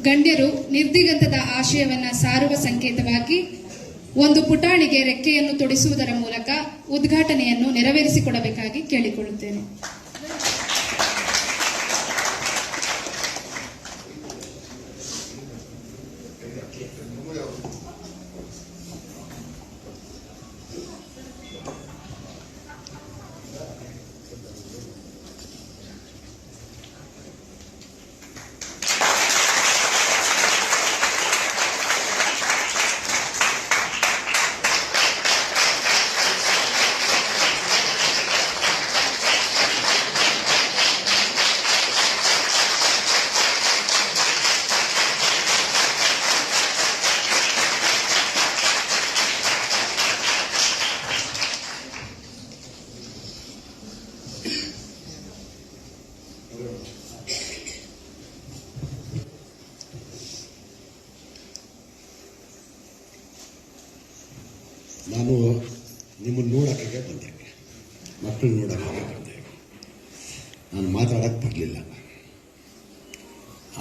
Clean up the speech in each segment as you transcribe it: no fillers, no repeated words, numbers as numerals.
ಗಣ್ಯರು ನಿರ್ದಿಗಂತದ ಆಶಯವನ್ನ ಸಾರುವ ಸಂಕೇತವಾಗಿ ಒಂದು ಪುಟಾಣಿಗೆ ರೆಕ್ಕೆಯನ್ನು ತೊಡಿಸುವುದರ ಮೂಲಕ ಉದ್ಘಾಟನೆಯನ್ನು ನೆರವೇರಿಸಿಕೊಡಬೇಕಾಗಿ ಕೇಳಿಕೊಳ್ಳುತ್ತೇನೆ. ನಾನು ನಿಮ್ಮನ್ನು ನೋಡೋಕ್ಕೆ ಬಂದೆ, ಮಕ್ಕಳು ನೋಡೋಕ್ಕೆ ಬಂದೆ. ನಾನು ಮಾತಾಡೋಕ್ಕೆ ಬರಲಿಲ್ಲ.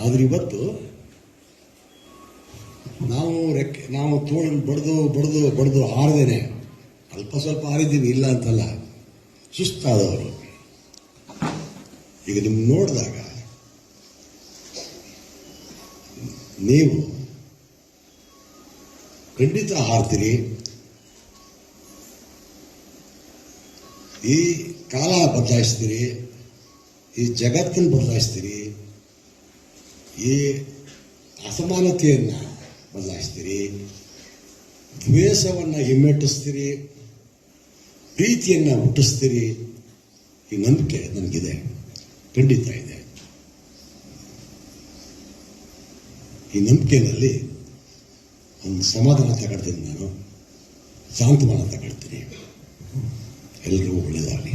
ಆದರೆ ಇವತ್ತು ನಾವು ತೋಳನ್ನು ಬಡ್ದು ಹಾರದೇನೆ ಅಲ್ಪ ಸ್ವಲ್ಪ ಹಾರಿದ್ದೀವಿ, ಇಲ್ಲ ಅಂತಲ್ಲ, ಸುಸ್ತಾದವರು. ಈಗ ನಿಮ್ಗೆ ನೋಡಿದಾಗ ನೀವು ಖಂಡಿತ ಹಾರ್ತೀರಿ. ಈ ಕಾಲ ಬದಲಾಯಿಸ್ತೀರಿ, ಈ ಜಗತ್ತನ್ನು ಬದಲಾಯಿಸ್ತೀರಿ, ಈ ಅಸಮಾನತೆಯನ್ನು ಬದಲಾಯಿಸ್ತೀರಿ, ದ್ವೇಷವನ್ನು ಹಿಮ್ಮೆಟ್ಟಿಸ್ತೀರಿ, ಪ್ರೀತಿಯನ್ನು ಹುಟ್ಟಿಸ್ತೀರಿ. ಈ ನಂಬಿಕೆ ನನಗಿದೆ, ಖಂಡಿತ ಇದೆ. ಈ ನಂಬಿಕೆಯಲ್ಲಿ ಒಂದು ಸಮಾಧಾನ ತಗೊಳ್ತೀನಿ, ನಾನು ಸಾಂತ್ವನ ತಗೊಳ್ತೀನಿ. ಎಲ್ಲರಿಗೂ ಒಳ್ಳೆಯದಾಗಲಿ.